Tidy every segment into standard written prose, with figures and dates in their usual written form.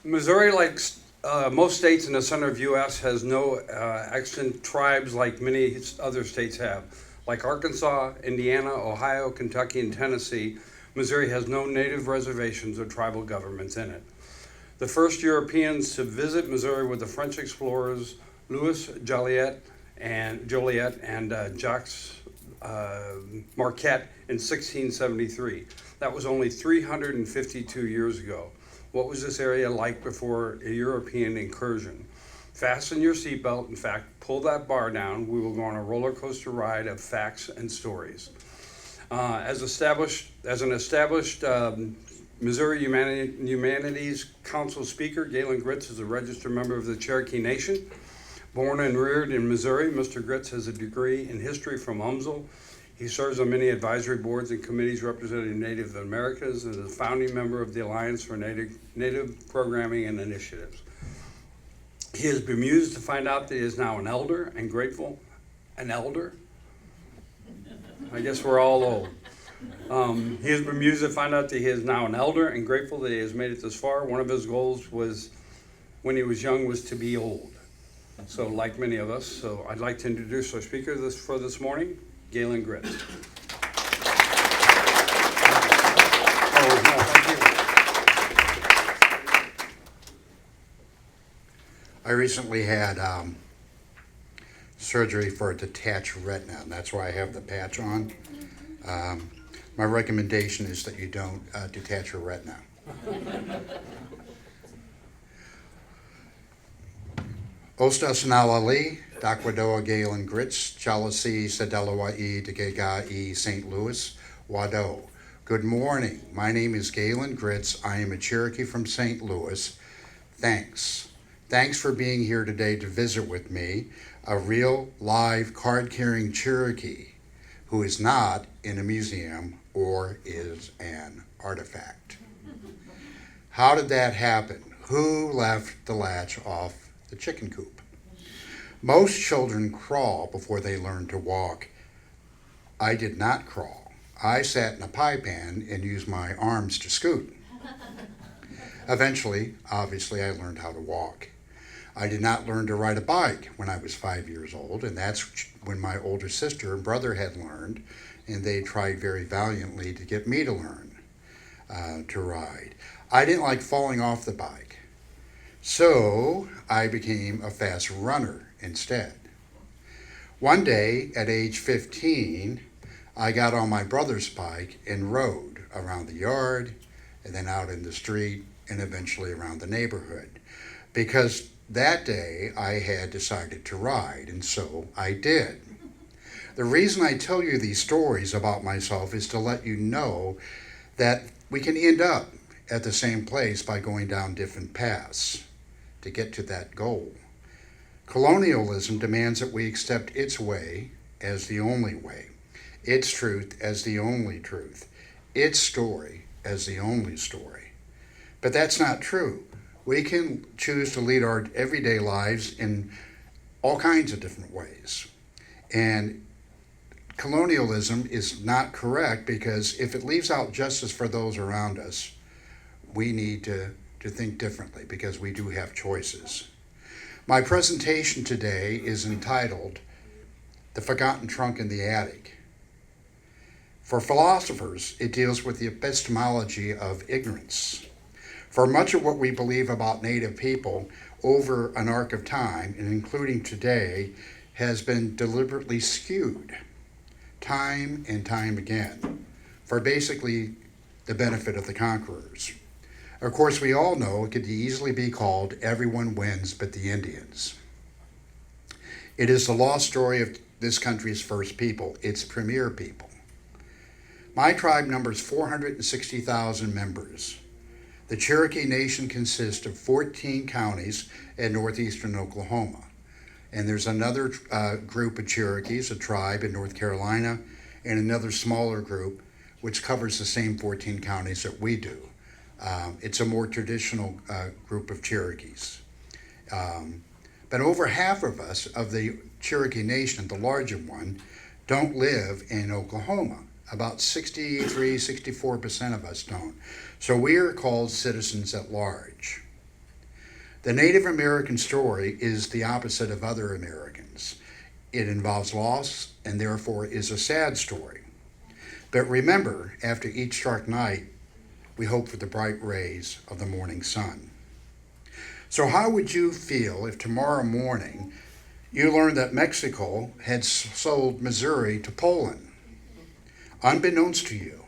Missouri, like most states in the center of U.S., has no extant tribes like many other states have. Like Arkansas, Indiana, Ohio, Kentucky, and Tennessee, Missouri has no native reservations or tribal governments in it. The first Europeans to visit Missouri were the French explorers Louis Jolliet and Jacques Marquette in 1673. That was only 352 years ago. What was this area like before a European incursion? Fasten your seatbelt. In fact, pull that bar down. We will go on a roller coaster ride of facts and stories. As an established Missouri Humanities Council speaker, Galen Gritz is a registered member of the Cherokee Nation. Born and reared in Missouri, Mr. Gritz has a degree in history from UMSL. He serves on many advisory boards and committees representing Native Americans and is a founding member of the Alliance for Native Programming and Initiatives. He is bemused to find out that he is now an elder and grateful. An elder? I guess we're all old. He is bemused to find out that he is now an elder and grateful that he has made it this far. One of his goals was, when he was young, was to be old. So like many of us, so I'd like to introduce our speaker for this morning, Galen Gritz. Oh, no, thank you. I recently had surgery for a detached retina, and that's why I have the patch on. My recommendation is that you don't detach your retina. Ostas Nalali, Dakwadoa Galen Gritz, Chalasi Sadelawai Degega St. Louis, Wado. Good morning. My name is Galen Gritz. I am a Cherokee from St. Louis. Thanks. Thanks for being here today to visit with me, a real, live, card-carrying Cherokee who is not in a museum or is an artifact. How did that happen? Who left the latch off the chicken coop? Most children crawl before they learn to walk. I did not crawl. I sat in a pie pan and used my arms to scoot. Eventually, obviously, I learned how to walk. I did not learn to ride a bike when I was 5 years old, and that's when my older sister and brother had learned, and they tried very valiantly to get me to learn to ride. I didn't like falling off the bike, so I became a fast runner instead. One day, at age 15, I got on my brother's bike and rode around the yard, and then out in the street, and eventually around the neighborhood, because that day I had decided to ride, and so I did. The reason I tell you these stories about myself is to let you know that we can end up at the same place by going down different paths to get to that goal. Colonialism demands that we accept its way as the only way, its truth as the only truth, its story as the only story. But that's not true. We can choose to lead our everyday lives in all kinds of different ways. And colonialism is not correct, because if it leaves out justice for those around us, we need to think differently, because we do have choices. My presentation today is entitled The Forgotten Trunk in the Attic. For philosophers, it deals with the epistemology of ignorance. For much of what we believe about Native people over an arc of time, and including today, has been deliberately skewed, time and time again, for basically the benefit of the conquerors. Of course, we all know it could easily be called everyone wins but the Indians. It is the lost story of this country's first people, its premier people. My tribe numbers 460,000 members. The Cherokee Nation consists of 14 counties in northeastern Oklahoma. And there's another group of Cherokees, a tribe in North Carolina, and another smaller group which covers the same 14 counties that we do. It's a more traditional group of Cherokees. But over half of us, of the Cherokee Nation, the larger one, don't live in Oklahoma. About 63, 64% of us don't. So we are called citizens at large. The Native American story is the opposite of other Americans. It involves loss and therefore is a sad story. But remember, after each dark night, we hope for the bright rays of the morning sun. So how would you feel if tomorrow morning you learned that Mexico had sold Missouri to Poland, unbeknownst to you,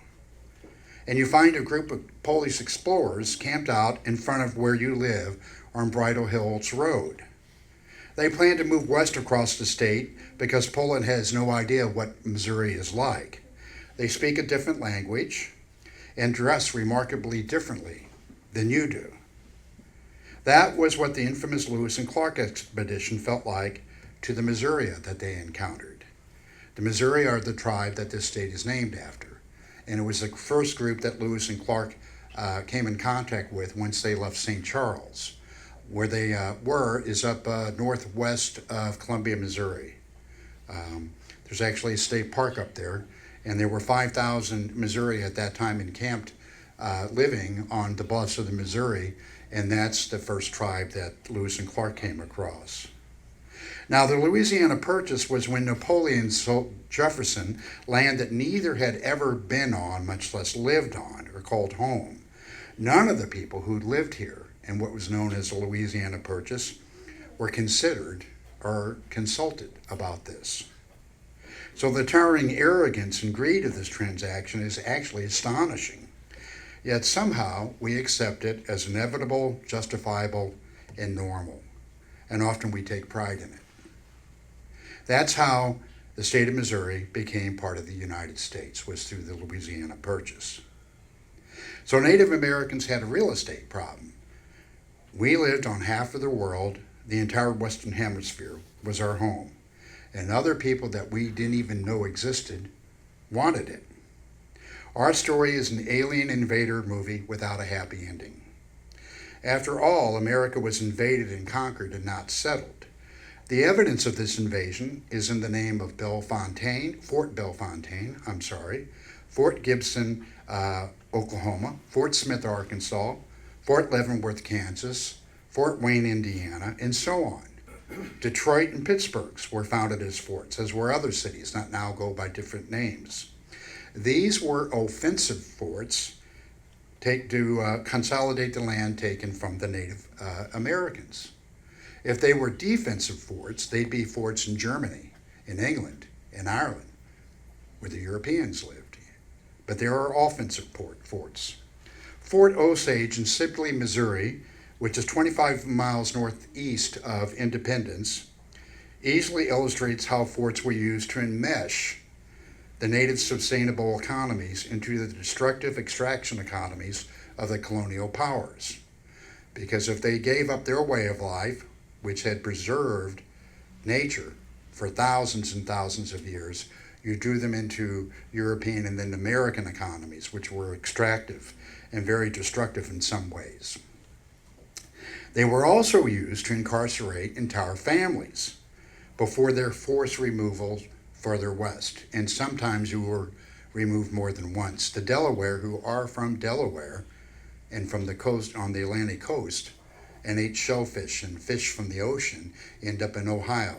and you find a group of Polish explorers camped out in front of where you live on Bridle Hills Road? They plan to move west across the state because Poland has no idea what Missouri is like. They speak a different language and dress remarkably differently than you do. That was what the infamous Lewis and Clark expedition felt like to the Missouri that they encountered. The Missouri are the tribe that this state is named after, and it was the first group that Lewis and Clark came in contact with once they left St. Charles. Where they were is up northwest of Columbia, Missouri. There's actually a state park up there, and there were 5,000 Missouri at that time encamped living on the bluffs of the Missouri, and that's the first tribe that Lewis and Clark came across. Now, the Louisiana Purchase was when Napoleon sold Jefferson land that neither had ever been on, much less lived on, or called home. None of the people who lived here in what was known as the Louisiana Purchase were considered or consulted about this. So the towering arrogance and greed of this transaction is actually astonishing. Yet somehow we accept it as inevitable, justifiable, and normal. And often we take pride in it. That's how the state of Missouri became part of the United States, was through the Louisiana Purchase. So Native Americans had a real estate problem. We lived on half of the world. The entire Western Hemisphere was our home. And other people that we didn't even know existed wanted it. Our story is an alien invader movie without a happy ending. After all, America was invaded and conquered and not settled. The evidence of this invasion is in the name of Fort Bellefontaine, Fort Gibson, Oklahoma, Fort Smith, Arkansas, Fort Leavenworth, Kansas, Fort Wayne, Indiana, and so on. Detroit and Pittsburgh were founded as forts, as were other cities that now go by different names. These were offensive forts to consolidate the land taken from the Native Americans. If they were defensive forts, they'd be forts in Germany, in England, in Ireland, where the Europeans lived. But there are offensive forts. Fort Osage in Sibley, Missouri, which is 25 miles northeast of Independence, easily illustrates how forts were used to enmesh the native sustainable economies into the destructive extraction economies of the colonial powers. Because if they gave up their way of life, which had preserved nature for thousands and thousands of years, you drew them into European and then American economies, which were extractive and very destructive in some ways. They were also used to incarcerate entire families before their forced removal further west, and sometimes you were removed more than once. The Delaware, who are from Delaware and from the coast on the Atlantic coast, and ate shellfish and fish from the ocean, end up in Ohio,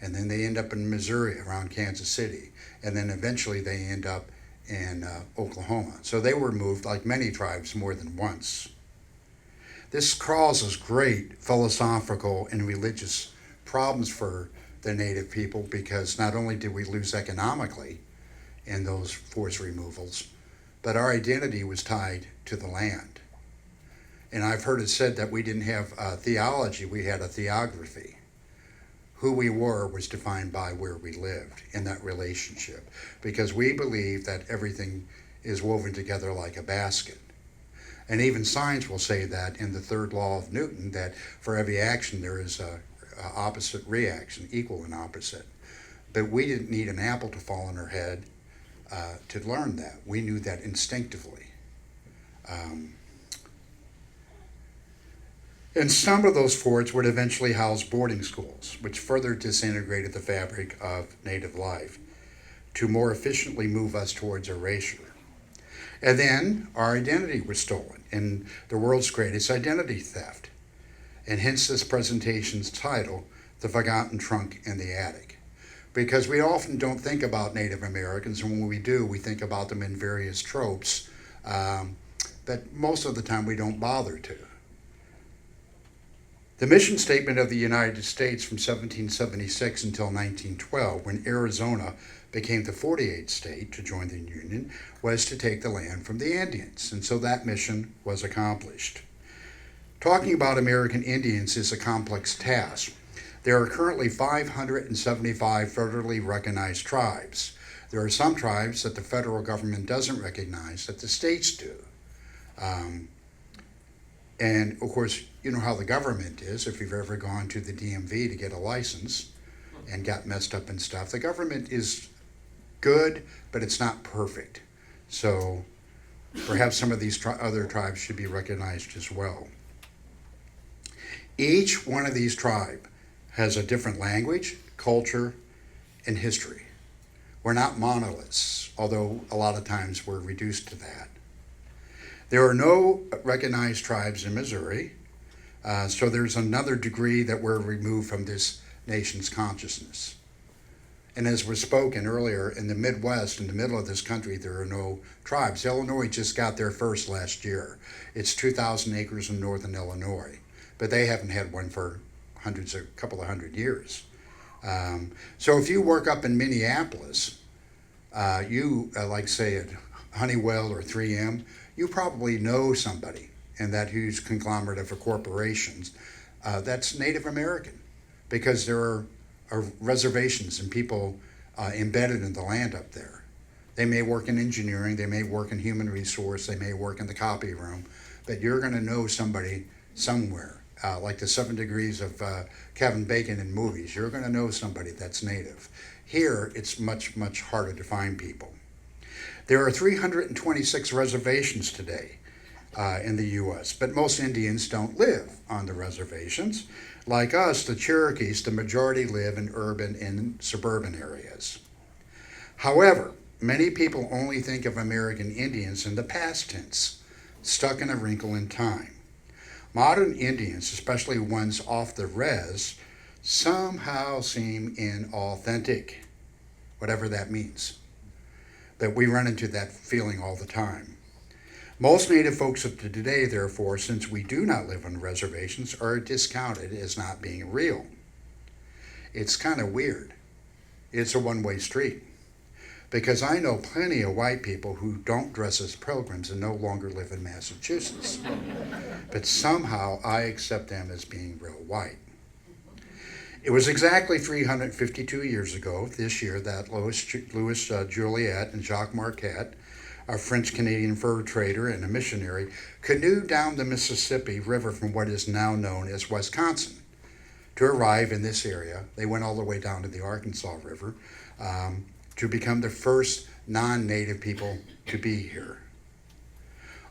and then they end up in Missouri around Kansas City, and then eventually they end up in Oklahoma. So they were moved, like many tribes, more than once. This causes great philosophical and religious problems for the native people, because not only did we lose economically in those forced removals, but our identity was tied to the land. And I've heard it said that we didn't have a theology, we had a theography. Who we were was defined by where we lived in that relationship, because we believe that everything is woven together like a basket. And even science will say that in the third law of Newton, that for every action there is a opposite reaction, equal and opposite. But we didn't need an apple to fall on our head to learn that. We knew that instinctively. And some of those forts would eventually house boarding schools, which further disintegrated the fabric of native life to more efficiently move us towards erasure. And then our identity was stolen in the world's greatest identity theft. and hence this presentation's title, The Forgotten Trunk in the Attic. Because we often don't think about Native Americans, and when we do, we think about them in various tropes, but most of the time we don't bother to. The mission statement of the United States from 1776 until 1912, when Arizona became the 48th state to join the Union, was to take the land from the Indians, and so that mission was accomplished. Talking about American Indians is a complex task. There are currently 575 federally recognized tribes. There are some tribes that the federal government doesn't recognize that the states do. And of course, you know how the government is. If you've ever gone to the DMV to get a license and got messed up and stuff, the government is good, but it's not perfect. So perhaps some of these other tribes should be recognized as well. Each one of these tribes has a different language, culture, and history. We're not monoliths, although a lot of times we're reduced to that. There are no recognized tribes in Missouri, so there's another degree that we're removed from this nation's consciousness. And as was spoken earlier, in the Midwest, in the middle of this country, there are no tribes. Illinois just got their first last year. It's 2,000 acres in northern Illinois, but they haven't had one for a couple of hundred years. So if you work up in Minneapolis, like say at Honeywell or 3M, you probably know somebody in that huge conglomerate of corporations that's Native American, because there are reservations and people embedded in the land up there. They may work in engineering, they may work in human resource, they may work in the copy room, but you're going to know somebody somewhere. Like the 7 Degrees of Kevin Bacon in movies, you're going to know somebody that's Native. Here, it's much, much harder to find people. There are 326 reservations today in the U.S., but most Indians don't live on the reservations. Like us, the Cherokees, the majority live in urban and suburban areas. However, many people only think of American Indians in the past tense, stuck in a wrinkle in time. Modern Indians, especially ones off the res, somehow seem inauthentic, whatever that means. But we run into that feeling all the time. Most Native folks of today, therefore, since we do not live on reservations, are discounted as not being real. It's kind of weird. It's a one-way street. Because I know plenty of white people who don't dress as pilgrims and no longer live in Massachusetts. But somehow I accept them as being real white. It was exactly 352 years ago this year that Louis Jolliet and Jacques Marquette, a French-Canadian fur trader and a missionary, canoed down the Mississippi River from what is now known as Wisconsin. To arrive in this area, they went all the way down to the Arkansas River to become the first non-native people to be here.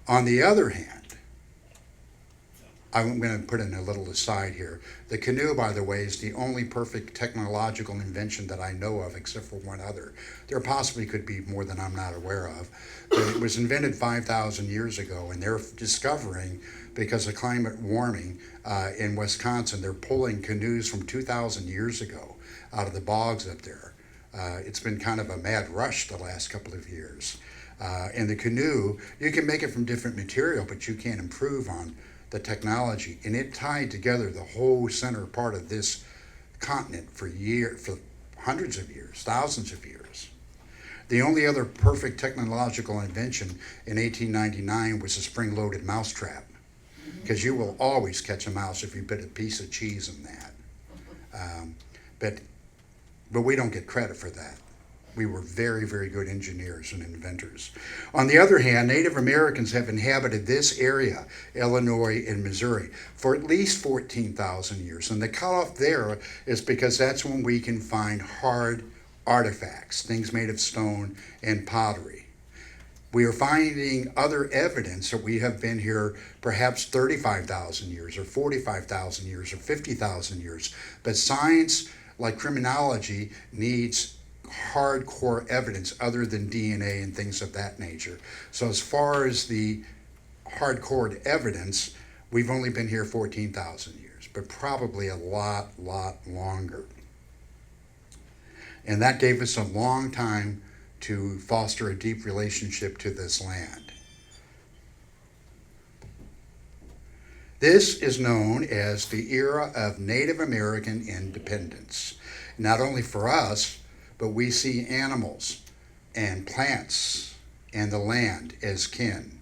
On the other hand, I'm going to put in a little aside here. The canoe, by the way, is the only perfect technological invention that I know of, except for one other. There possibly could be more than I'm not aware of. But it was invented 5,000 years ago, and they're discovering, because of climate warming in Wisconsin, they're pulling canoes from 2,000 years ago out of the bogs up there. It's been kind of a mad rush the last couple of years. And the canoe, you can make it from different material, but you can't improve on the technology, and it tied together the whole center part of this continent for hundreds of years, thousands of years. The only other perfect technological invention in 1899 was a spring-loaded mousetrap, because you will always catch a mouse if you put a piece of cheese in that. But we don't get credit for that. We were very, very good engineers and inventors. On the other hand, Native Americans have inhabited this area, Illinois and Missouri, for at least 14,000 years. And the cutoff there is because that's when we can find hard artifacts, things made of stone and pottery. We are finding other evidence that we have been here perhaps 35,000 years or 45,000 years or 50,000 years. But science, like criminology, needs hardcore evidence other than DNA and things of that nature. So as far as the hardcore evidence, we've only been here 14,000 years. years, but probably a lot longer. And that gave us a long time to foster a deep relationship to this land. This is known as the era of Native American independence. Not only for us, but we see animals and plants and the land as kin.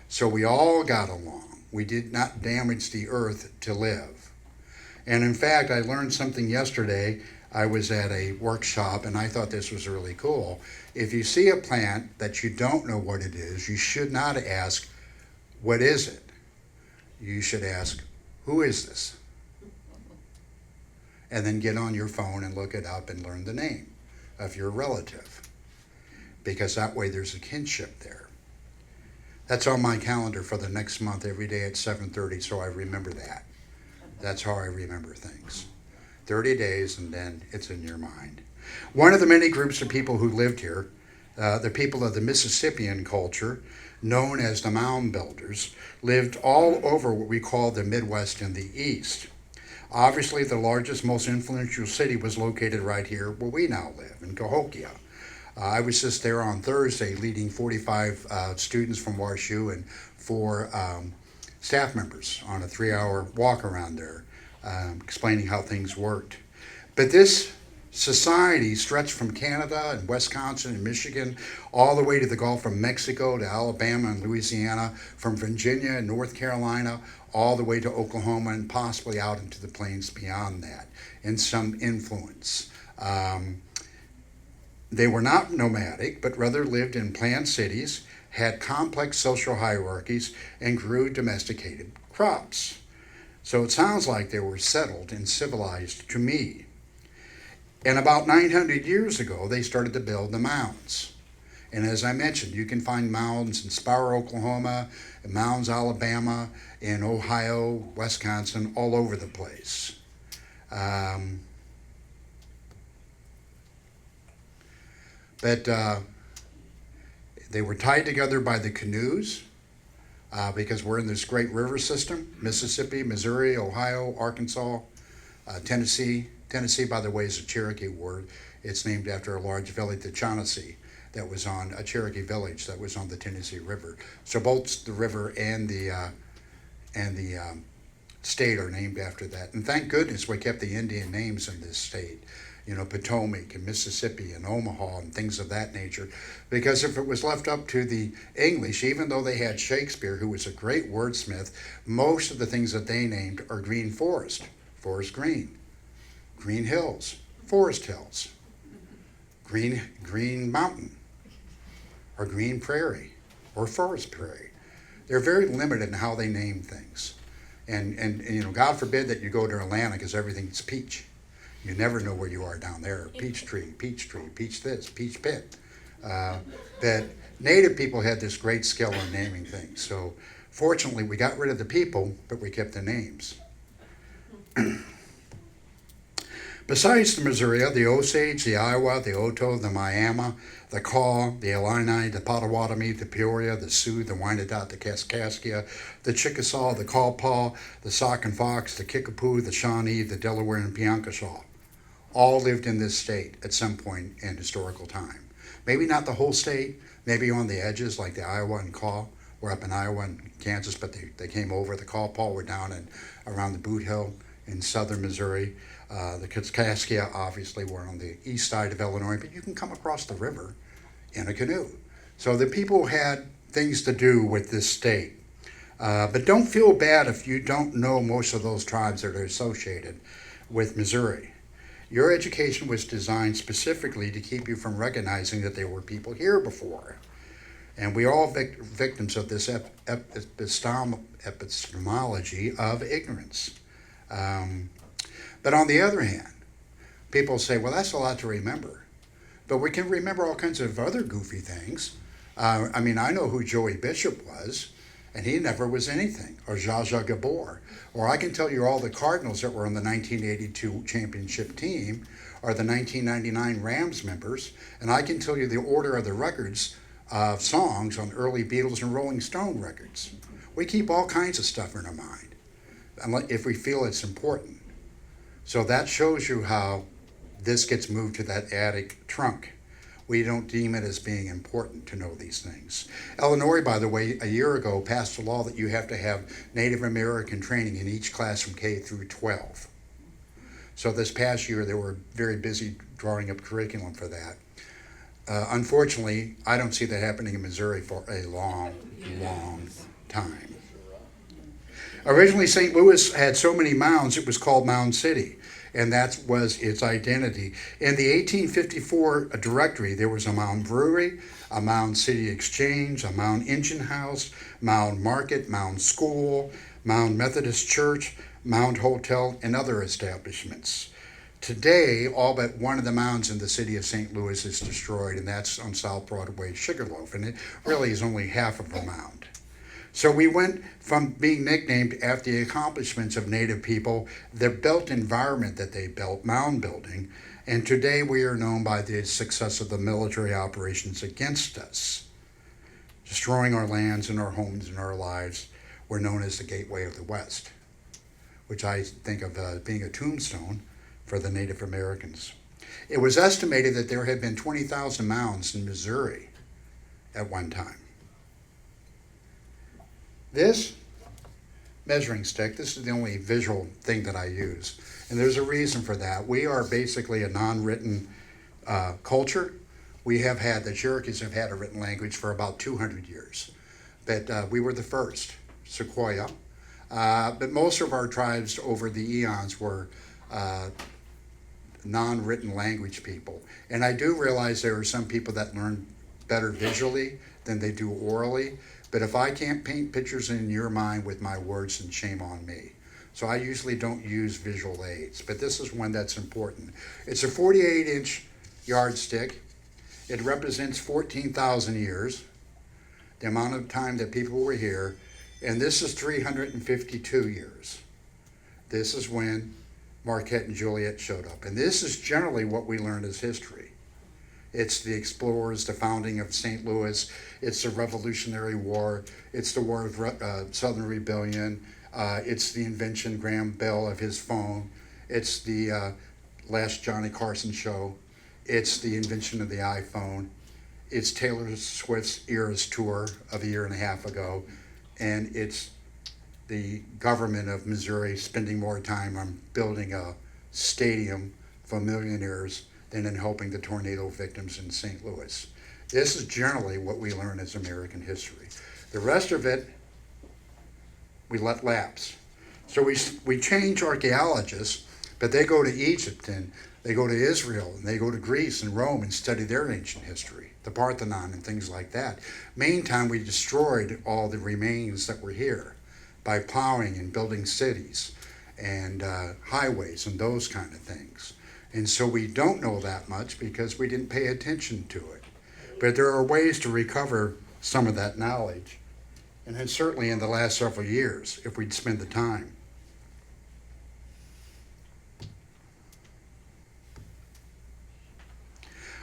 So we all got along. We did not damage the earth to live. And in fact, I learned something yesterday. I was at a workshop and I thought this was really cool. If you see a plant that you don't know what it is, you should not ask, what is it? You should ask, who is this? And then get on your phone and look it up and learn the name of your relative, because that way there's a kinship there. That's on my calendar for the next month every day at 7:30, so I remember that. That's how I remember things. 30 days and then it's in your mind. One of the many groups of people who lived here, the people of the Mississippian culture, known as the mound builders, lived all over what we call the Midwest and the East. Obviously, the largest, most influential city was located right here where we now live, in Cahokia. I was just there on Thursday leading 45 students from WashU and 4 staff members on a 3-hour walk around there, explaining how things worked. But this society stretched from Canada and Wisconsin and Michigan all the way to the Gulf of Mexico to Alabama and Louisiana, from Virginia and North Carolina all the way to Oklahoma and possibly out into the plains beyond that, and some influence. They were not nomadic, but rather lived in planned cities, had complex social hierarchies, and grew domesticated crops. So it sounds like they were settled and civilized to me. And about 900 years ago, they started to build the mounds. And as I mentioned, you can find mounds in Sparrow, Oklahoma, and mounds, Alabama, in Ohio, Wisconsin, all over the place. But they were tied together by the canoes because we're in this great river system: Mississippi, Missouri, Ohio, Arkansas, Tennessee. Tennessee, by the way, is a Cherokee word. It's named after a large village, the Shaughnessy, that was on a Cherokee village that was on the Tennessee River. So both the river and the state are named after that. And thank goodness we kept the Indian names in this state. You know, Potomac and Mississippi and Omaha and things of that nature. Because if it was left up to the English, even though they had Shakespeare, who was a great wordsmith, most of the things that they named are green forest, forest green, green hills, forest hills, green mountain, or green prairie, or forest prairie. They're very limited in how they name things. And you know, God forbid that you go to Atlanta because everything's peach. You never know where you are down there. Peach tree, peach this, peach pit. That Native people had this great skill in naming things. So fortunately, we got rid of the people, but we kept the names. Besides the Missouri, the Osage, the Iowa, the Oto, the Miami, the Kaw, the Illini, the Potawatomi, the Peoria, the Sioux, the Wyandot, the Kaskaskia, the Chickasaw, the Quapaw, the Sauk and Fox, the Kickapoo, the Shawnee, the Delaware, and Piankashaw all lived in this state at some point in historical time. Maybe not the whole state, maybe on the edges like the Iowa and Kaw. We're up in Iowa and Kansas, but they came over. The Quapaw were down and around the Boot Hill in southern Missouri. The Kaskaskia obviously were on the east side of Illinois, but you can come across the river in a canoe. So the people had things to do with this state. But don't feel bad if you don't know most of those tribes that are associated with Missouri. Your education was designed specifically to keep you from recognizing that there were people here before. And we are all victims of this epistemology of ignorance. But on the other hand, people say, well, that's a lot to remember. But we can remember all kinds of other goofy things. I mean, I know who Joey Bishop was, and he never was anything, or Zsa Zsa Gabor. Or I can tell you all the Cardinals that were on the 1982 championship team, or the 1999 Rams members, and I can tell you the order of the records of songs on early Beatles and Rolling Stone records. We keep all kinds of stuff in our mind. if we feel it's important. So that shows you how this gets moved to that attic trunk. We don't deem it as being important to know these things. Illinois, by the way, a year ago passed a law that you have to have Native American training in each class from K through 12. So this past year, they were very busy drawing up curriculum for that. Unfortunately, I don't see that happening in Missouri for a long, long time. Originally, St. Louis had so many mounds, it was called Mound City, and that was its identity. In the 1854 directory, there was a Mound Brewery, a Mound City Exchange, a Mound Engine House, Mound Market, Mound School, Mound Methodist Church, Mound Hotel, and other establishments. Today, all but one of the mounds in the city of St. Louis is destroyed, and that's on South Broadway, Sugarloaf, and it really is only half of a mound. So we went from being nicknamed after the accomplishments of Native people, the built environment that they built, mound building, and today we are known by the success of the military operations against us, destroying our lands and our homes and our lives. We're known as the Gateway of the West, which I think of being a tombstone for the Native Americans. It was estimated that there had been 20,000 mounds in Missouri at one time. This measuring stick, this is the only visual thing that I use, and there's a reason for that. We are basically a non-written culture. We have had, the Cherokees have had a written language for about 200 years, but we were the first, Sequoia. But most of our tribes over the eons were non-written language people. And I do realize there are some people that learn better visually than they do orally, but if I can't paint pictures in your mind with my words, then shame on me. So I usually don't use visual aids, but this is one that's important. It's a 48-inch yardstick. It represents 14,000 years, the amount of time that people were here, and this is 352 years. This is when Marquette and Jolliet showed up. And this is generally what we learn as history. It's the explorers, the founding of St. Louis, it's the Revolutionary War, it's the War of Southern Rebellion, it's the invention, Graham Bell, of his phone, it's the last Johnny Carson show, it's the invention of the iPhone, it's Taylor Swift's Eras Tour of a year and a half ago, and it's the government of Missouri spending more time on building a stadium for millionaires than in helping the tornado victims in St. Louis. This is generally what we learn as American history. The rest of it, we let lapse. So we change archaeologists, but they go to Egypt and they go to Israel and they go to Greece and Rome and study their ancient history, the Parthenon and things like that. Meantime, we destroyed all the remains that were here by plowing and building cities and highways and those kind of things. And so we don't know that much because we didn't pay attention to it. But there are ways to recover some of that knowledge. And then certainly in the last several years, if we'd spend the time.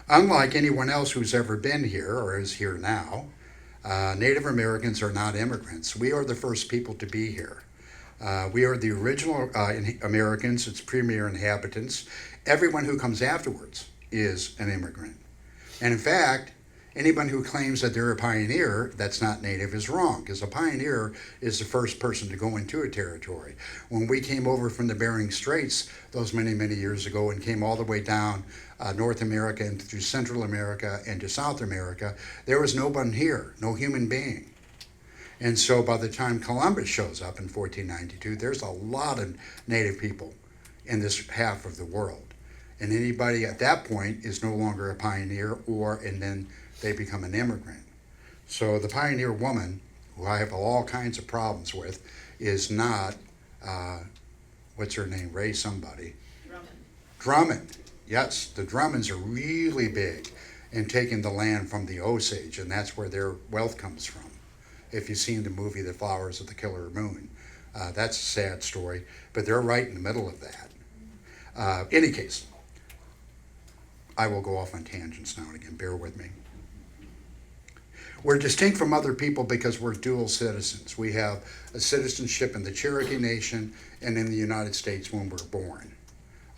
Unlike anyone else who's ever been here or is here now, Native Americans are not immigrants. We are the first people to be here. We are the original Americans, its premier inhabitants. Everyone who comes afterwards is an immigrant. And in fact, anyone who claims that they're a pioneer that's not native is wrong, because a pioneer is the first person to go into a territory. When we came over from the Bering Straits those many, many years ago and came all the way down North America and through Central America and to South America, there was no one here, no human being. And so by the time Columbus shows up in 1492, there's a lot of native people in this half of the world. And anybody at that point is no longer a pioneer, and then they become an immigrant. So the pioneer woman, who I have all kinds of problems with, is not, what's her name, Ray somebody? Drummond. Yes, the Drummonds are really big in taking the land from the Osage, and that's where their wealth comes from. If you've seen the movie The Flowers of the Killer Moon, that's a sad story, but they're right in the middle of that. Any case, I will go off on tangents now and again, bear with me. We're distinct from other people because we're dual citizens. We have a citizenship in the Cherokee Nation and in the United States when we're born.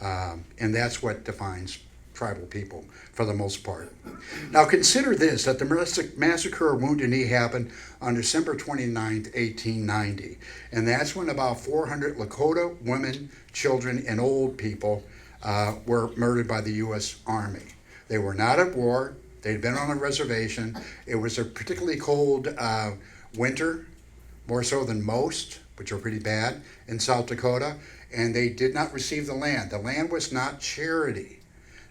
And that's what defines tribal people for the most part. Now consider this, that the massacre of Wounded Knee happened on December 29th, 1890. And that's when about 400 Lakota women, children, and old people were murdered by the U.S. Army. They were not at war. They'd been on a reservation. It was a particularly cold winter, more so than most, which are pretty bad, in South Dakota, and they did not receive the land. The land was not charity.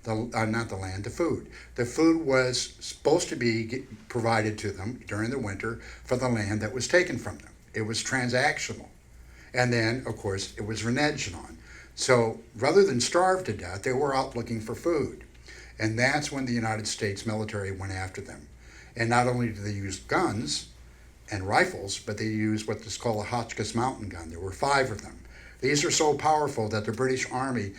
The food. The food was supposed to be provided to them during the winter for the land that was taken from them. It was transactional. And then, of course, it was reneged on. So rather than starve to death, they were out looking for food. And that's when the United States military went after them. And not only did they use guns and rifles, but they used what is called a Hotchkiss mountain gun. There were 5 of them. These are so powerful that the British Army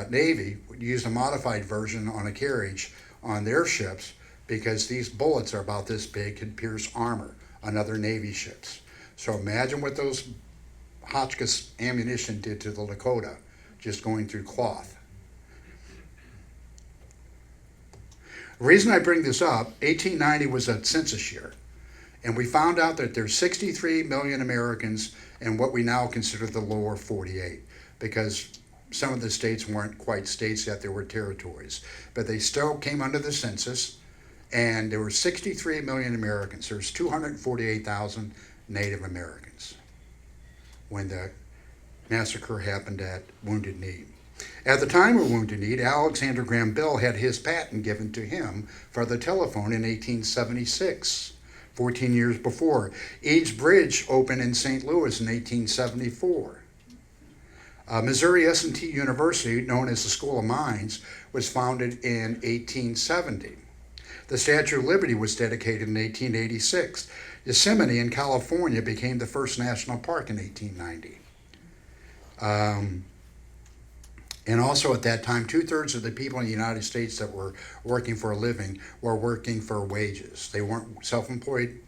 Navy used a modified version on a carriage on their ships because these bullets are about this big, could pierce armor on other Navy ships. So imagine what those Hotchkiss ammunition did to the Lakota, just going through cloth. The reason I bring this up, 1890 was a census year, and we found out that there's 63 million Americans in what we now consider the lower 48, because some of the states weren't quite states yet, they were territories. But they still came under the census, and there were 63 million Americans. There's 248,000 Native Americans when the massacre happened at Wounded Knee. At the time of Wounded Knee, Alexander Graham Bell had his patent given to him for the telephone in 1876, 14 years before. Eads Bridge opened in St. Louis in 1874. Missouri S&T University, known as the School of Mines, was founded in 1870. The Statue of Liberty was dedicated in 1886. Yosemite in California became the first national park in 1890. And also at that time, 2/3 of the people in the United States that were working for a living were working for wages. They weren't self-employed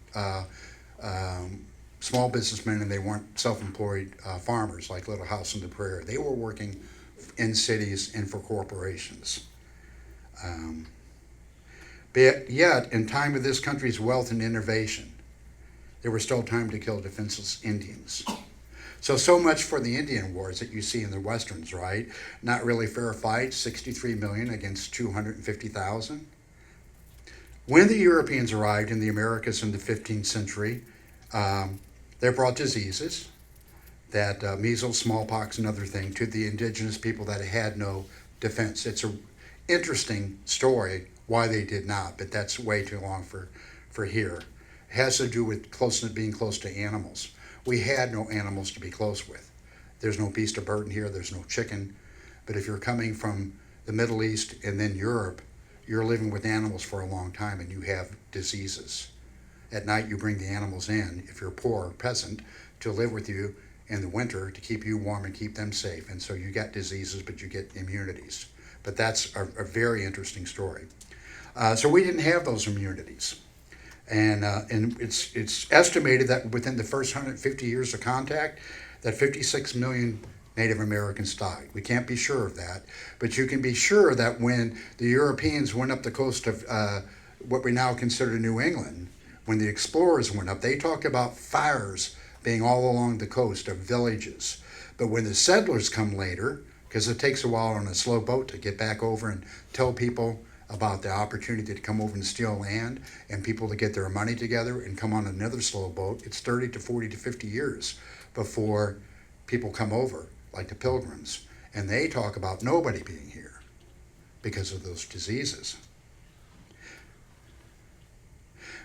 small businessmen, and they weren't self-employed farmers like Little House on the Prairie. They were working in cities and for corporations. But yet, in time of this country's wealth and innovation, there was still time to kill defenseless Indians. So much for the Indian wars that you see in the Westerns, right? Not really fair fight, 63 million against 250,000. When the Europeans arrived in the Americas in the 15th century, they brought diseases, that measles, smallpox, and other thing, to the indigenous people that had no defense. It's an interesting story why they did not, but that's way too long for here. It has to do with being close to animals. We had no animals to be close with. There's no beast of burden here, there's no chicken. But if you're coming from the Middle East and then Europe, you're living with animals for a long time and you have diseases. At night you bring the animals in, if you're poor or peasant, to live with you in the winter to keep you warm and keep them safe. And so you get diseases, but you get immunities. But that's a very interesting story. So we didn't have those immunities. And it's estimated that within the first 150 years of contact, that 56 million Native Americans died. We can't be sure of that, but you can be sure that when the Europeans went up the coast of what we now consider New England, when the explorers went up, they talked about fires being all along the coast of villages. But when the settlers come later, because it takes a while on a slow boat to get back over and tell people about the opportunity to come over and steal land and people to get their money together and come on another slow boat, it's 30 to 40 to 50 years before people come over, like the Pilgrims. And they talk about nobody being here because of those diseases.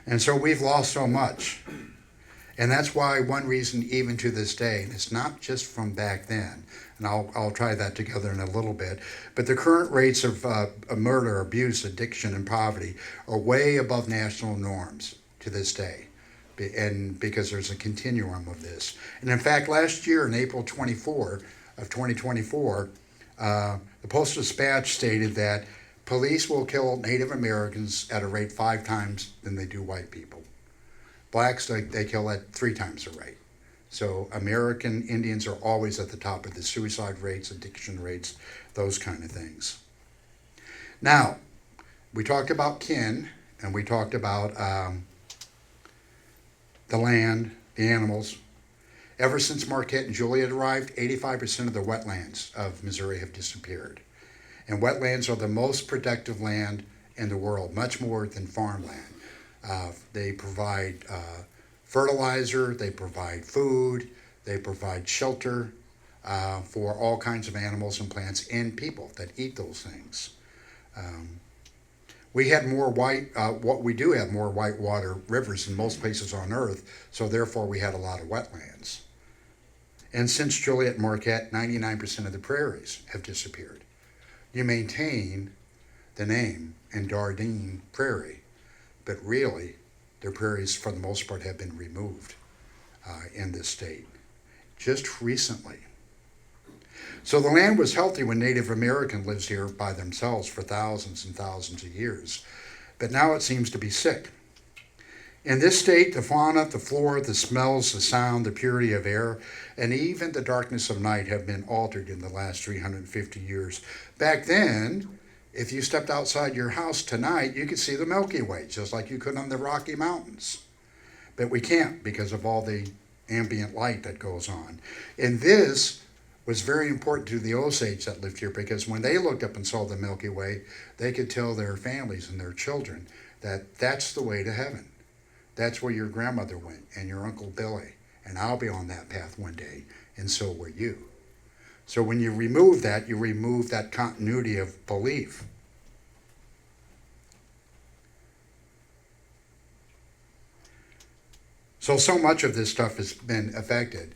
And so we've lost so much. And that's why one reason, even to this day, and it's not just from back then, and I'll try that together in a little bit, but the current rates of murder, abuse, addiction, and poverty are way above national norms to this day, and because there's a continuum of this. And in fact, last year, in April 24 of 2024, the Post-Dispatch stated that police will kill Native Americans at a rate 5 times than they do white people. Blacks, they kill at 3 times the rate. So American Indians are always at the top of the suicide rates, addiction rates, those kind of things. Now, we talked about kin, and we talked about the land, the animals. Ever since Marquette and Jolliet arrived, 85% of the wetlands of Missouri have disappeared. And wetlands are the most productive land in the world, much more than farmland. They provide fertilizer, they provide food, they provide shelter for all kinds of animals and plants and people that eat those things. We had more we do have more whitewater rivers than most places on Earth, so therefore we had a lot of wetlands. And since Joliet and Marquette, 99% of the prairies have disappeared. You maintain the name in Dardenne Prairie, but really, the prairies, for the most part, have been removed in this state just recently. So the land was healthy when Native American lives here by themselves for thousands and thousands of years, but now it seems to be sick. In this state, the fauna, the flora, the smells, the sound, the purity of air, and even the darkness of night have been altered in the last 350 years. Back then, if you stepped outside your house tonight, you could see the Milky Way, just like you could on the Rocky Mountains. But we can't because of all the ambient light that goes on. And this was very important to the Osage that lived here, because when they looked up and saw the Milky Way, they could tell their families and their children that that's the way to heaven. That's where your grandmother went and your Uncle Billy, and I'll be on that path one day, and so will you. So when you remove that continuity of belief. So much of this stuff has been affected.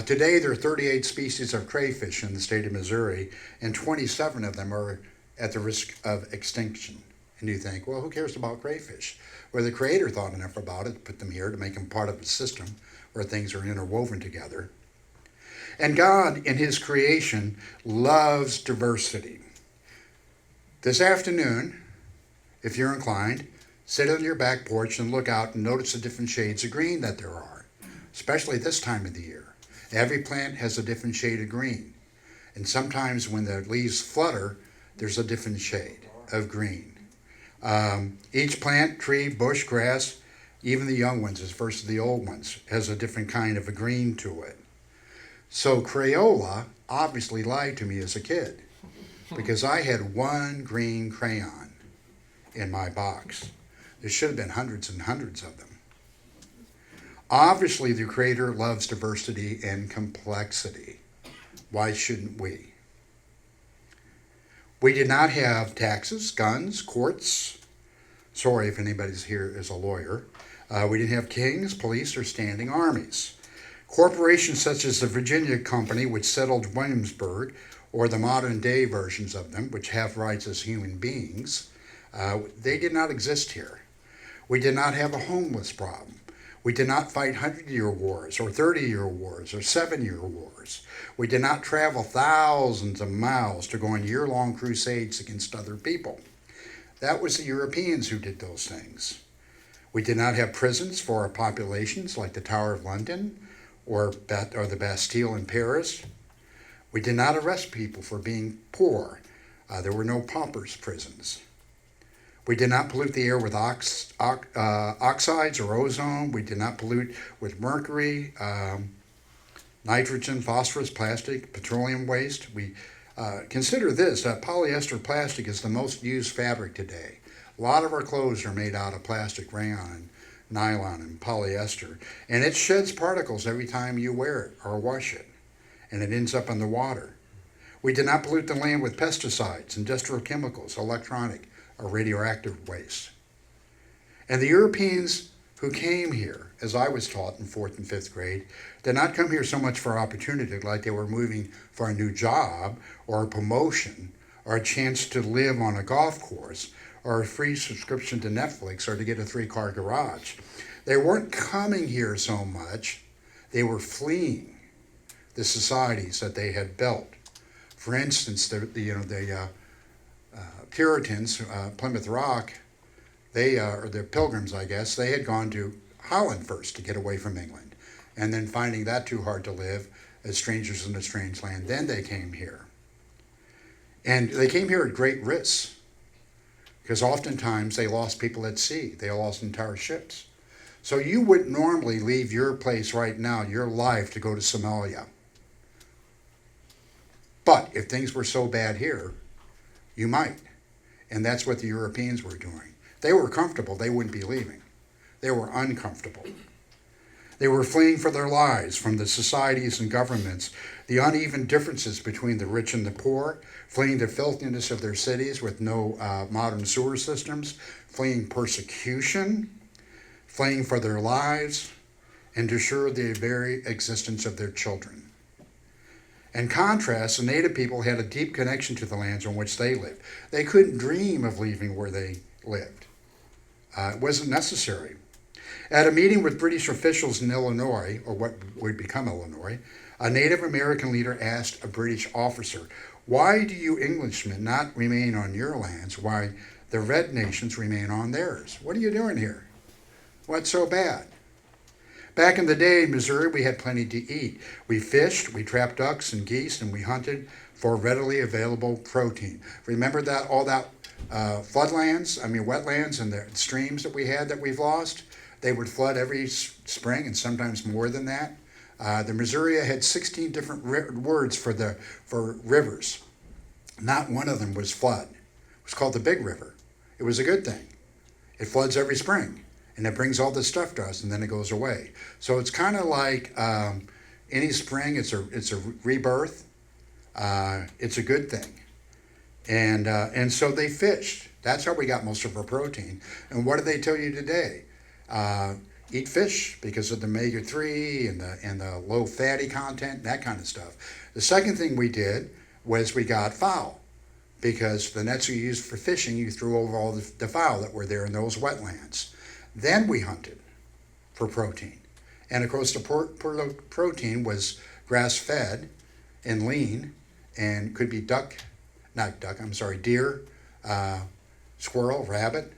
Today there are 38 species of crayfish in the state of Missouri, and 27 of them are at the risk of extinction. And you think, well, who cares about crayfish? Well, the Creator thought enough about it to put them here to make them part of a system where things are interwoven together. And God, in His creation, loves diversity. This afternoon, if you're inclined, sit on your back porch and look out and notice the different shades of green that there are, especially this time of the year. Every plant has a different shade of green. And sometimes when the leaves flutter, there's a different shade of green. Each plant, tree, bush, grass, even the young ones versus the old ones, has a different kind of a green to it. So Crayola obviously lied to me as a kid, because I had one green crayon in my box. There should have been hundreds and hundreds of them. Obviously, the Creator loves diversity and complexity. Why shouldn't we? We did not have taxes, guns, courts. Sorry if anybody's here is a lawyer. We didn't have kings, police, or standing armies. Corporations such as the Virginia Company, which settled Williamsburg, or the modern day versions of them, which have rights as human beings, they did not exist here. We did not have a homeless problem. We did not fight 100-year wars or 30-year wars or 7-year wars. We did not travel thousands of miles to go on year-long crusades against other people. That was the Europeans who did those things. We did not have prisons for our populations like the Tower of London or the Bastille in Paris. We did not arrest people for being poor. There were no paupers' prisons. We did not pollute the air with oxides or ozone. We did not pollute with mercury, nitrogen, phosphorus, plastic, petroleum waste. We consider this, that polyester plastic is the most used fabric today. A lot of our clothes are made out of plastic, rayon, nylon, and polyester, and it sheds particles every time you wear it or wash it, and it ends up in the water. We did not pollute the land with pesticides, industrial chemicals, electronic, or radioactive waste. And the Europeans who came here, as I was taught in 4th and 5th grade, did not come here so much for opportunity, like they were moving for a new job or a promotion or a chance to live on a golf course or a free subscription to Netflix or to get a 3-car garage. They weren't coming here so much, they were fleeing the societies that they had built. For instance, the Puritans, Plymouth Rock, or the Pilgrims, I guess, they had gone to Holland first to get away from England. And then finding that too hard to live as strangers in a strange land, then they came here. And they came here at great risks, because oftentimes they lost people at sea. They lost entire ships. So you wouldn't normally leave your place right now, your life, to go to Somalia. But if things were so bad here, you might. And that's what the Europeans were doing. They were comfortable, they wouldn't be leaving. They were uncomfortable. They were fleeing for their lives from the societies and governments, the uneven differences between the rich and the poor, fleeing the filthiness of their cities with no modern sewer systems, fleeing persecution, fleeing for their lives, and to assure the very existence of their children. In contrast, the native people had a deep connection to the lands on which they lived. They couldn't dream of leaving where they lived. It wasn't necessary. At a meeting with British officials in Illinois, or what would become Illinois, a Native American leader asked a British officer, "Why do you Englishmen not remain on your lands while the red nations remain on theirs? What are you doing here? What's so bad?" Back in the day in Missouri, we had plenty to eat. We fished, we trapped ducks and geese, and we hunted for readily available protein. Remember that all that wetlands and the streams that we had that we've lost? They would flood every spring, and sometimes more than that. The Missouri had 16 different words for rivers. Not one of them was flood. It was called the Big River. It was a good thing. It floods every spring, and it brings all this stuff to us, and then it goes away. So it's kind of like any spring. It's a rebirth. It's a good thing, and so they fished. That's how we got most of our protein. And what do they tell you today? Eat fish because of the omega-3 and the low fatty content, that kind of stuff. The second thing we did was we got fowl, because the nets you used for fishing, you threw over all the fowl that were there in those wetlands. Then we hunted for protein. And of course the protein was grass-fed and lean, and could be deer, squirrel, rabbit.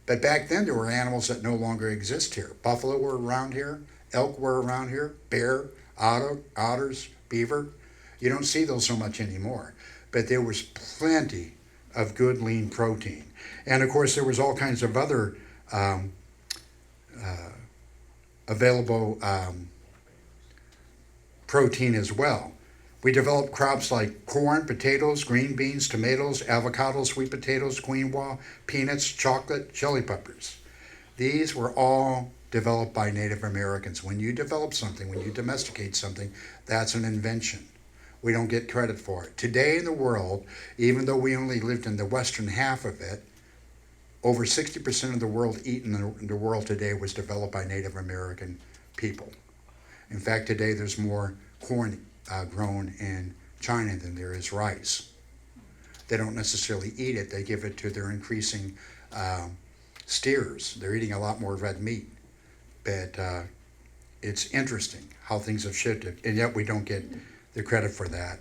But back then there were animals that no longer exist here. Buffalo were around here, elk were around here, bear, otters, beaver. You don't see those so much anymore. But there was plenty of good lean protein. And of course there was all kinds of other available protein as well. We developed crops like corn, potatoes, green beans, tomatoes, avocados, sweet potatoes, quinoa, peanuts, chocolate, chili peppers. These were all developed by Native Americans. When you develop something, when you domesticate something, that's an invention. We don't get credit for it. Today in the world, even though we only lived in the western half of it, over 60% of the world eaten in the world today was developed by Native American people. In fact, today there's more corn grown in China than there is rice. They don't necessarily eat it. They give it to their increasing steers. They're eating a lot more red meat. But it's interesting how things have shifted, and yet we don't get the credit for that.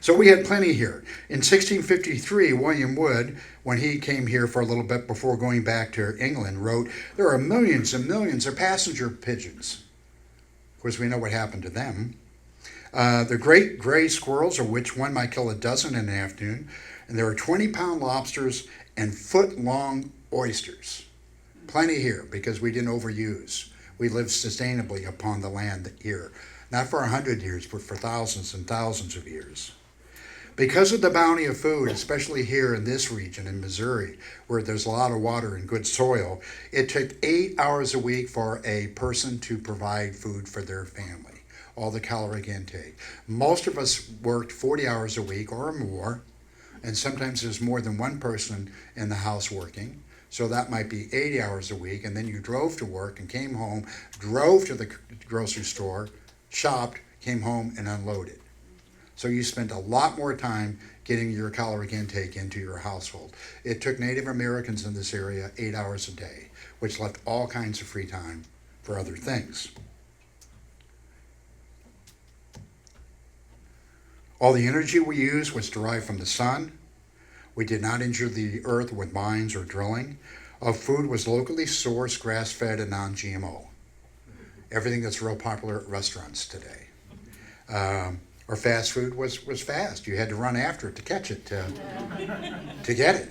So we had plenty here. In 1653, William Wood, when he came here for a little bit before going back to England, wrote, "There are millions and millions of passenger pigeons." Of course, we know what happened to them. The great gray squirrels, of which one might kill a dozen in an afternoon, and there are 20-pound lobsters and foot-long oysters. Plenty here, because we didn't overuse. We lived sustainably upon the land here. Not for 100 years, but for thousands and thousands of years. Because of the bounty of food, especially here in this region in Missouri, where there's a lot of water and good soil, it took 8 hours a week for a person to provide food for their family, all the caloric intake. Most of us worked 40 hours a week or more, and sometimes there's more than one person in the house working. So that might be 80 hours a week, and then you drove to work and came home, drove to the grocery store, shopped, came home, and unloaded. So you spent a lot more time getting your caloric intake into your household. It took Native Americans in this area 8 hours a day, which left all kinds of free time for other things. All the energy we used was derived from the sun. We did not injure the earth with mines or drilling. of food was locally sourced, grass-fed, and non-GMO. Everything that's real popular at restaurants today. Or fast food was fast. You had to run after it to catch it, to get it.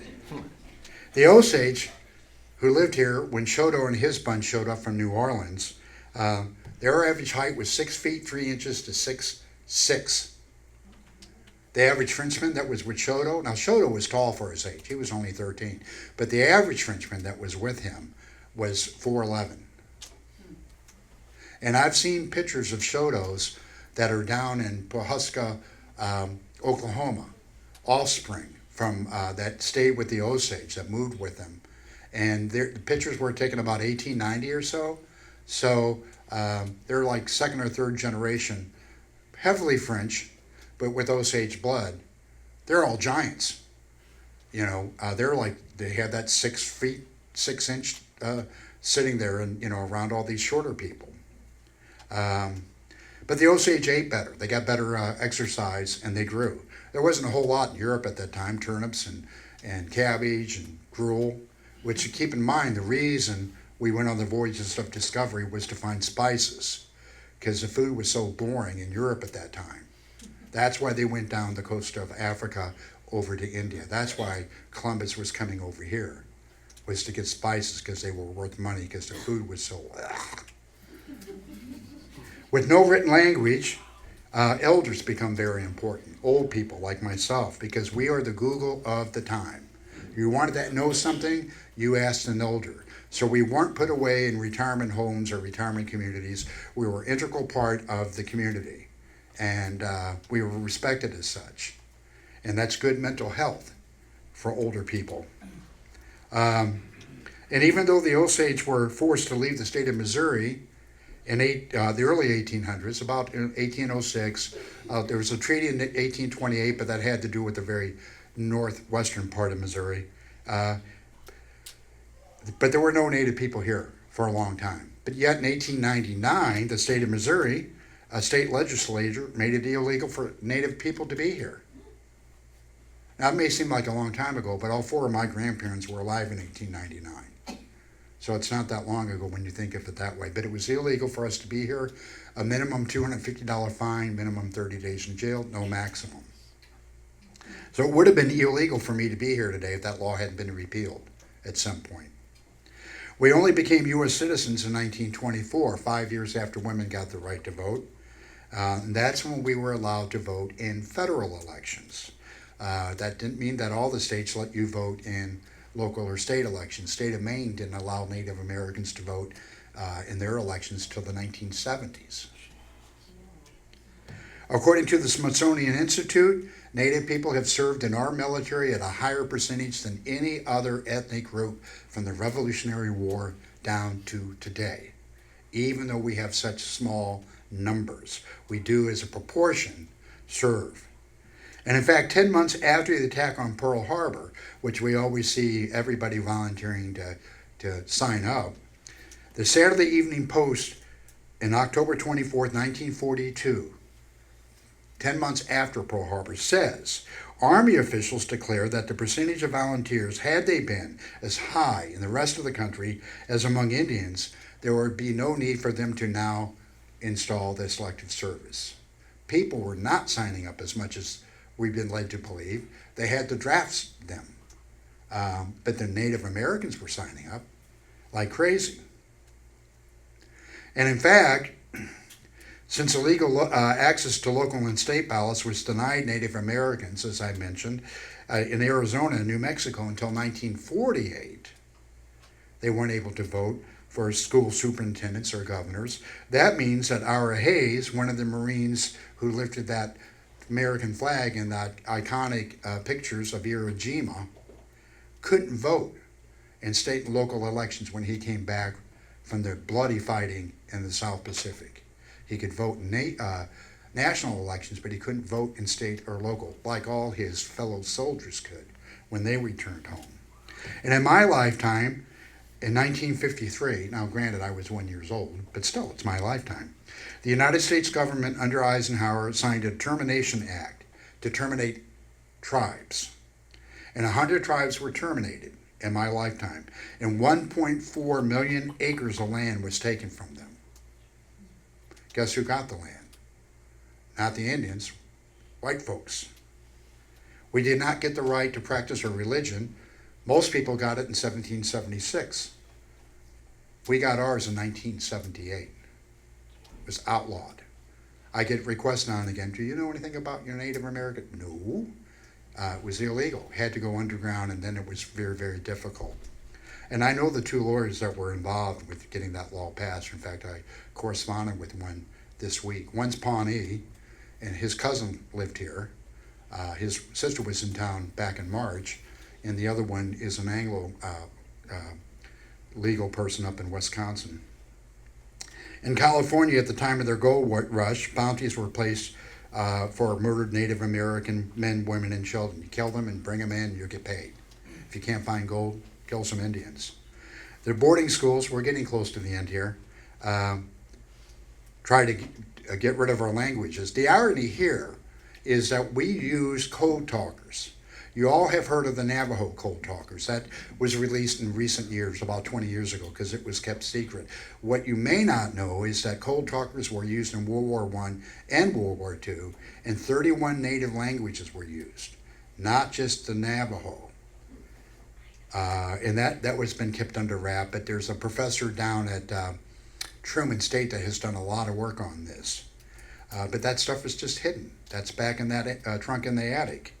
The Osage, who lived here when Shoto and his bunch showed up from New Orleans, their average height was 6 feet 3 inches to 6'6". The average Frenchman that was with Shoto, now Shoto was tall for his age, he was only 13, but the average Frenchman that was with him was 4'11". And I've seen pictures of Shotos that are down in Pawhuska, Oklahoma, offspring from that stayed with the Osage, that moved with them. And the pictures were taken about 1890 or so. So they're like second or third generation, heavily French, but with Osage blood. They're all giants. You know, they have that 6 feet, 6 inch sitting there and, you know, around all these shorter people. But the Osage ate better. They got better exercise and they grew. There wasn't a whole lot in Europe at that time, turnips and cabbage and gruel, which, keep in mind, the reason we went on the voyages of discovery was to find spices, because the food was so boring in Europe at that time. That's why they went down the coast of Africa over to India. That's why Columbus was coming over here, was to get spices, because they were worth money, because the food was so... With no written language, elders become very important. Old people like myself, because we are the Google of the time. You wanted to know something, you asked an elder. So we weren't put away in retirement homes or retirement communities. We were an integral part of the community, and we were respected as such. And that's good mental health for older people. And even though the Osage were forced to leave the state of Missouri in the early 1800s, about 1806, there was a treaty in 1828, but that had to do with the very northwestern part of Missouri. But there were no Native people here for a long time. But yet in 1899, the state of Missouri, a state legislature made it illegal for Native people to be here. Now, it may seem like a long time ago, but all four of my grandparents were alive in 1899. So it's not that long ago when you think of it that way. But it was illegal for us to be here. A minimum $250 fine, minimum 30 days in jail, no maximum. So it would have been illegal for me to be here today if that law hadn't been repealed at some point. We only became U.S. citizens in 1924, 5 years after women got the right to vote. And that's when we were allowed to vote in federal elections. That didn't mean that all the states let you vote in local or state elections. State of Maine didn't allow Native Americans to vote in their elections till the 1970s. According to the Smithsonian Institute, Native people have served in our military at a higher percentage than any other ethnic group from the Revolutionary War down to today. Even though we have such small numbers, we do as a proportion serve. And in fact, 10 months after the attack on Pearl Harbor, which we always see everybody volunteering to sign up, the Saturday Evening Post in October 24th, 1942, 10 months after Pearl Harbor, says, Army officials declare that the percentage of volunteers, had they been as high in the rest of the country as among Indians, there would be no need for them to now install the selective service. People were not signing up as much as we've been led to believe. They had to draft them. But the Native Americans were signing up like crazy. And in fact, since illegal access to local and state ballots was denied Native Americans, as I mentioned, in Arizona and New Mexico until 1948, they weren't able to vote for school superintendents or governors. That means that Ira Hayes, one of the Marines who lifted that American flag in that iconic pictures of Iwo Jima, couldn't vote in state and local elections when he came back from the bloody fighting in the South Pacific. He could vote in national elections, but he couldn't vote in state or local, like all his fellow soldiers could when they returned home. And in my lifetime, in 1953, now granted I was 1 year old, but still it's my lifetime, the United States government under Eisenhower signed a Termination Act to terminate tribes. And 100 tribes were terminated. in my lifetime. And 1.4 million acres of land was taken from them. Guess who got the land? Not the Indians, white folks. We did not get the right to practice our religion. Most people got it in 1776. We got ours in 1978. It was outlawed. I get requests now and again, do you know anything about your Native American? No. It was illegal. Had to go underground, and then it was very, very difficult. And I know the two lawyers that were involved with getting that law passed. In fact, I corresponded with one this week. One's Pawnee, and his cousin lived here. His sister was in town back in March, and the other one is an Anglo legal person up in Wisconsin. In California, at the time of their gold rush, bounties were placed for murdered Native American men, women, and children. You kill them and bring them in, you get paid. If you can't find gold, kill some Indians. Their boarding schools, we're getting close to the end here, try to get rid of our languages. The irony here is that we use code talkers. You all have heard of the Navajo code talkers. That was released in recent years, about 20 years ago, because it was kept secret. What you may not know is that code talkers were used in World War I and World War II, and 31 native languages were used, not just the Navajo. And that was been kept under wrap, but there's a professor down at Truman State that has done a lot of work on this. But that stuff is just hidden. That's back in that trunk in the attic.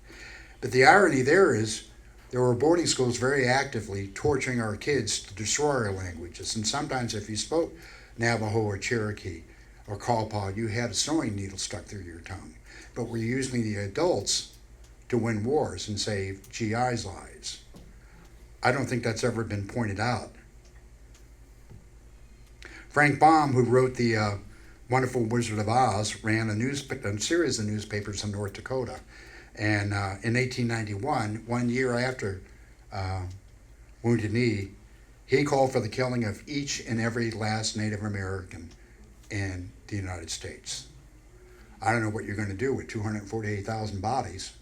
But the irony there is there were boarding schools very actively torturing our kids to destroy our languages. And sometimes if you spoke Navajo or Cherokee or Cawpaw, you had a sewing needle stuck through your tongue. But we're using the adults to win wars and save GIs' lives. I don't think that's ever been pointed out. Frank Baum, who wrote the Wonderful Wizard of Oz, ran a series of newspapers in North Dakota. And in 1891, 1 year after Wounded Knee, he called for the killing of each and every last Native American in the United States. I don't know what you're going to do with 248,000 bodies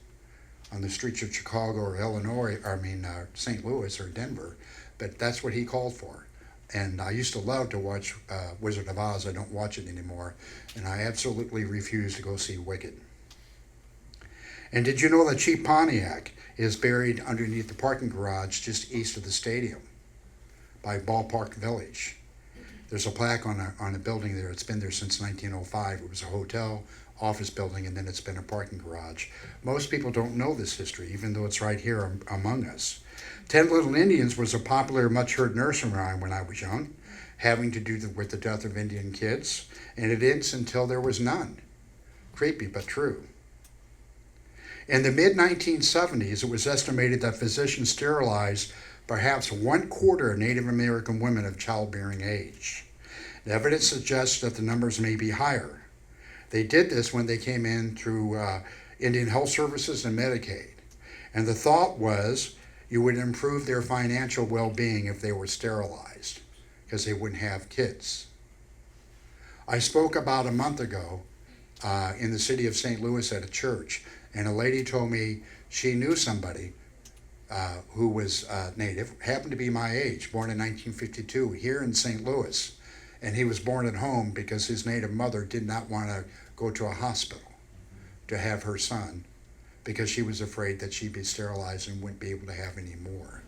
on the streets of Chicago or St. Louis or Denver, but that's what he called for. And I used to love to watch Wizard of Oz. I don't watch it anymore, and I absolutely refuse to go see Wicked. And did you know that Chief Pontiac is buried underneath the parking garage just east of the stadium by Ballpark Village? There's a plaque on a building there. It's been there since 1905. It was a hotel, office building, and then it's been a parking garage. Most people don't know this history, even though it's right here among us. 10 Little Indians was a popular, much-heard nursery rhyme when I was young, having to do with the death of Indian kids, and it ends until there was none. Creepy, but true. In the mid-1970s, it was estimated that physicians sterilized perhaps 1/4 of Native American women of childbearing age. The evidence suggests that the numbers may be higher. They did this when they came in through Indian Health Services and Medicaid. And the thought was you would improve their financial well-being if they were sterilized, because they wouldn't have kids. I spoke about a month ago in the city of St. Louis at a church, and a lady told me she knew somebody who was Native, happened to be my age, born in 1952, here in St. Louis. And he was born at home because his Native mother did not want to go to a hospital to have her son because she was afraid that she'd be sterilized and wouldn't be able to have any more.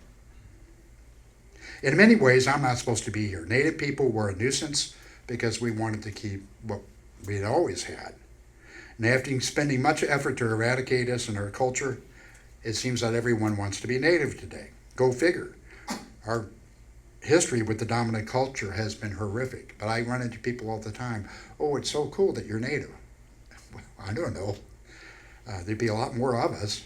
In many ways, I'm not supposed to be here. Native people were a nuisance because we wanted to keep what we'd always had. And after spending much effort to eradicate us and our culture, it seems that everyone wants to be Native today. Go figure. Our history with the dominant culture has been horrific, but I run into people all the time, oh, it's so cool that you're Native. Well, I don't know. There'd be a lot more of us.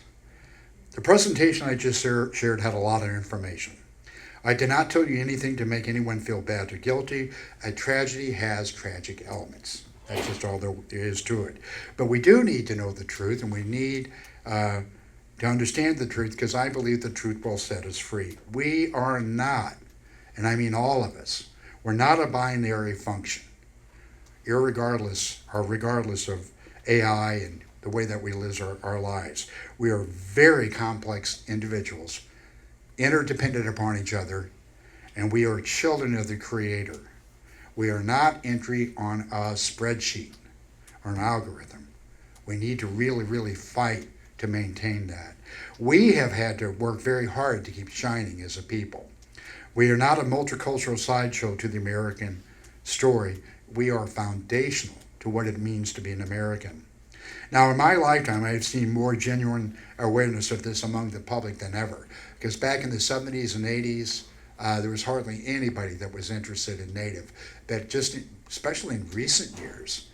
The presentation I just shared had a lot of information. I did not tell you anything to make anyone feel bad or guilty. A tragedy has tragic elements. That's just all there is to it. But we do need to know the truth, and we need to understand the truth, because I believe the truth will set us free. We are not, and I mean all of us, we're not a binary function, regardless of AI and the way that we live our lives. We are very complex individuals interdependent upon each other, and we are children of the Creator. We are not entry on a spreadsheet or an algorithm. We need to really, really fight to maintain that. We have had to work very hard to keep shining as a people. We are not a multicultural sideshow to the American story. We are foundational to what it means to be an American. Now, in my lifetime, I have seen more genuine awareness of this among the public than ever. Because back in the 70s and 80s, there was hardly anybody that was interested in Native. But just, especially in recent years,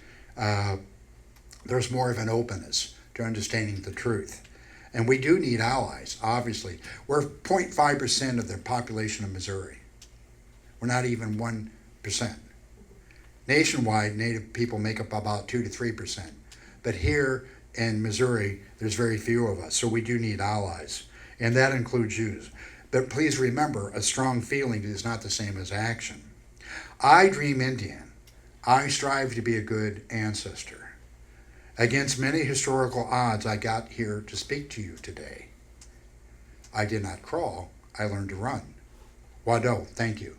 there's more of an openness to understanding the truth. And we do need allies, obviously. We're 0.5% of the population of Missouri. We're not even 1%. Nationwide, Native people make up about 2 to 3%. But here in Missouri, there's very few of us, so we do need allies. And that includes Jews. But please remember, a strong feeling is not the same as action. I dream Indian. I strive to be a good ancestor. Against many historical odds, I got here to speak to you today. I did not crawl, I learned to run. Wado, thank you.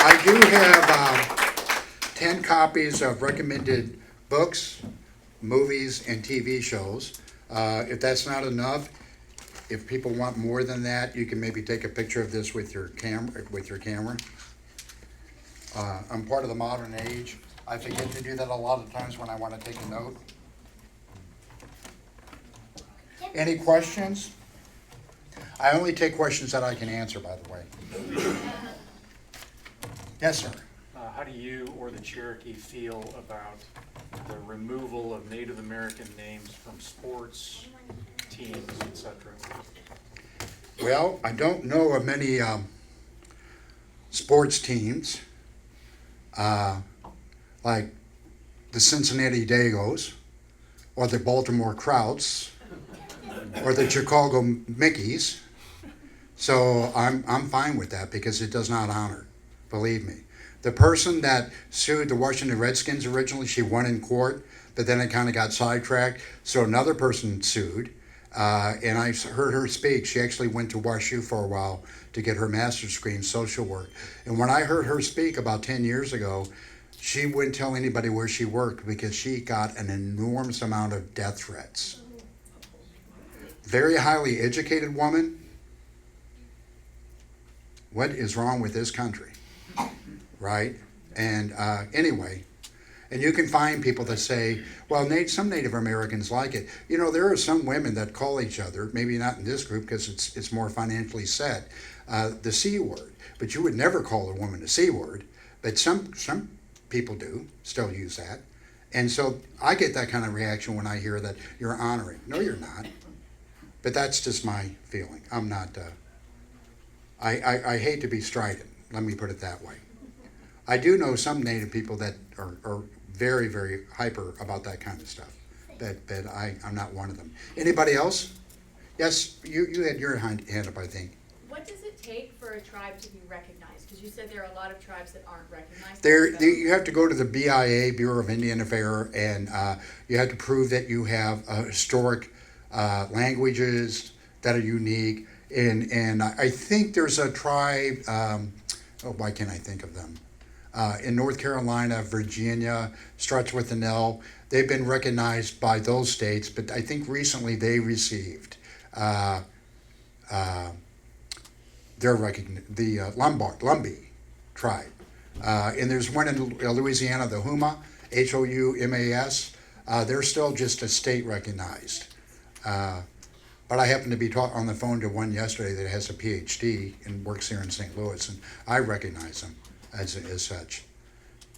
I do have 10 copies of recommended books, movies, and TV shows. If that's not enough, if people want more than that, you can maybe take a picture of this with your camera. I'm part of the modern age. I forget to do that a lot of times when I want to take a note. Any questions? I only take questions that I can answer, by the way. Yes, sir. How do you or the Cherokee feel about the removal of Native American names from sports, teams, etc.? Well, I don't know of many sports teams like the Cincinnati Dagos or the Baltimore Krauts or the Chicago Mickeys. So I'm fine with that because it does not honor, believe me. The person that sued the Washington Redskins originally, she won in court, but then it kind of got sidetracked. So another person sued, and I heard her speak. She actually went to WashU for a while to get her master's degree in social work. And when I heard her speak about 10 years ago, she wouldn't tell anybody where she worked because she got an enormous amount of death threats. Very highly educated woman. What is wrong with this country? Right? And anyway, and you can find people that say, well, some Native Americans like it. You know, there are some women that call each other, maybe not in this group because it's more financially set, the C word. But you would never call a woman a C word. But some people do still use that. And so I get that kind of reaction when I hear that you're honoring. No, you're not. But that's just my feeling. I'm not, I hate to be strident. Let me put it that way. I do know some Native people that are very, very hyper about that kind of stuff, but I'm not one of them. Anybody else? Yes, you had your hand up, I think. What does it take for a tribe to be recognized? Because you said there are a lot of tribes that aren't recognized. You have to go to the BIA, Bureau of Indian Affairs, and you have to prove that you have historic languages that are unique. And I think there's a tribe, why can't I think of them? In North Carolina, Virginia, starts with an L. They've been recognized by those states, but I think recently they received their recognition, the Lumbee tribe. And there's one in Louisiana, the Houma, Houmas. They're still just a state recognized. But I happened to be on the phone to one yesterday that has a PhD and works here in St. Louis, and I recognize them as such.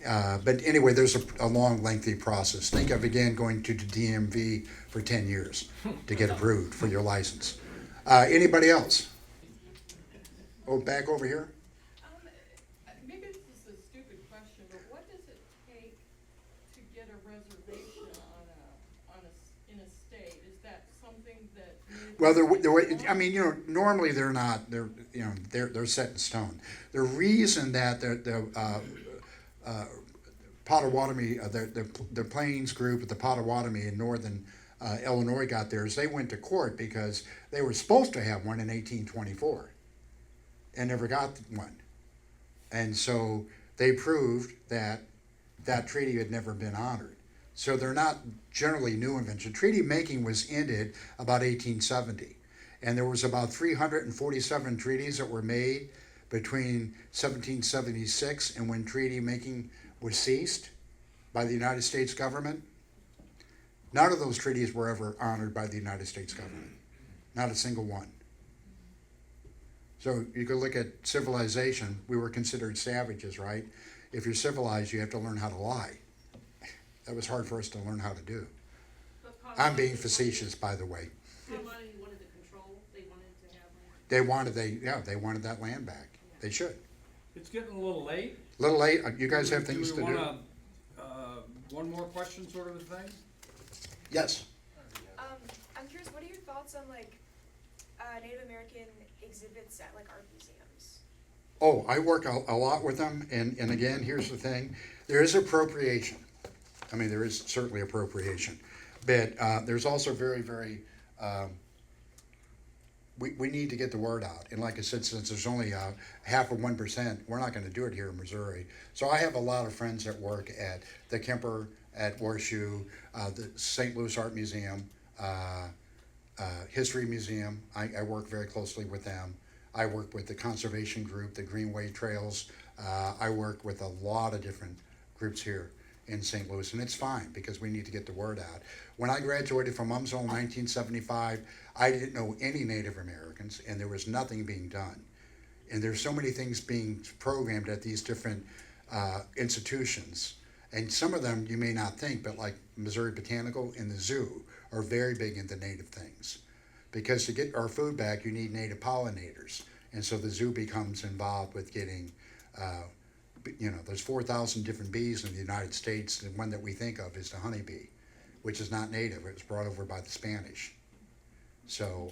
But anyway, there's a long, lengthy process. Think of, again, going to the DMV for 10 years to get approved for your license. Anybody else? Oh, back over here? Maybe this is a stupid question, but what does it take to get a reservation in a state? Is that something that? Well, I mean, you know, normally they're not. They're set in stone. The reason that the Potawatomi, the Plains group of the Potawatomi in northern Illinois got theirs, they went to court because they were supposed to have one in 1824 and never got one. And so they proved that that treaty had never been honored. So they're not generally new invention. Treaty making was ended about 1870. And there was about 347 treaties that were made between 1776 and when treaty making was ceased by the United States government. None of those treaties were ever honored by the United States government. Not a single one. So you could look at civilization. We were considered savages, right? If you're civilized, you have to learn how to lie. That was hard for us to learn how to do. I'm being facetious, by the way. Potawatomi wanted to control, they wanted to have land. They wanted that land back. They should. It's getting a little late. Little late. You guys have things to Do we do. wanna, one more question sort of a thing? Yes. I'm curious, what are your thoughts on like Native American exhibits at like art museums? Oh, I work a lot with them, and again, here's the thing. There is appropriation. I mean, there is certainly appropriation. But there's also very, very, we need to get the word out. And like I said, since there's only half of 1%, we're not going to do it here in Missouri. So I have a lot of friends that work at the Kemper, at Horseshoe, the St. Louis Art Museum, History Museum. I work very closely with them. I work with the conservation group, the Greenway Trails. I work with a lot of different groups here in St. Louis, and it's fine because we need to get the word out. When I graduated from Umsville in 1975, I didn't know any Native Americans, and there was nothing being done. And there's so many things being programmed at these different institutions, and some of them you may not think, but like Missouri Botanical and the zoo are very big into Native things. Because to get our food back, you need native pollinators. And so the zoo becomes involved with getting, there's 4,000 different bees in the United States. The one that we think of is the honeybee, which is not native. It was brought over by the Spanish. So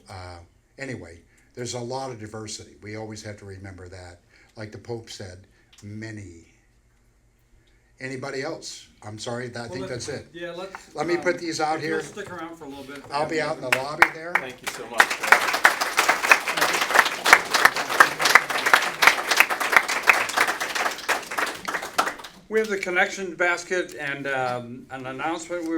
anyway, there's a lot of diversity. We always have to remember that. Like the Pope said, many. Anybody else? I'm sorry, I think that's it. Yeah, let's. Let me put these out if here. you'll stick around for a little bit. I'll be out in the lobby there. Thank you so much. We have the connection basket and an announcement we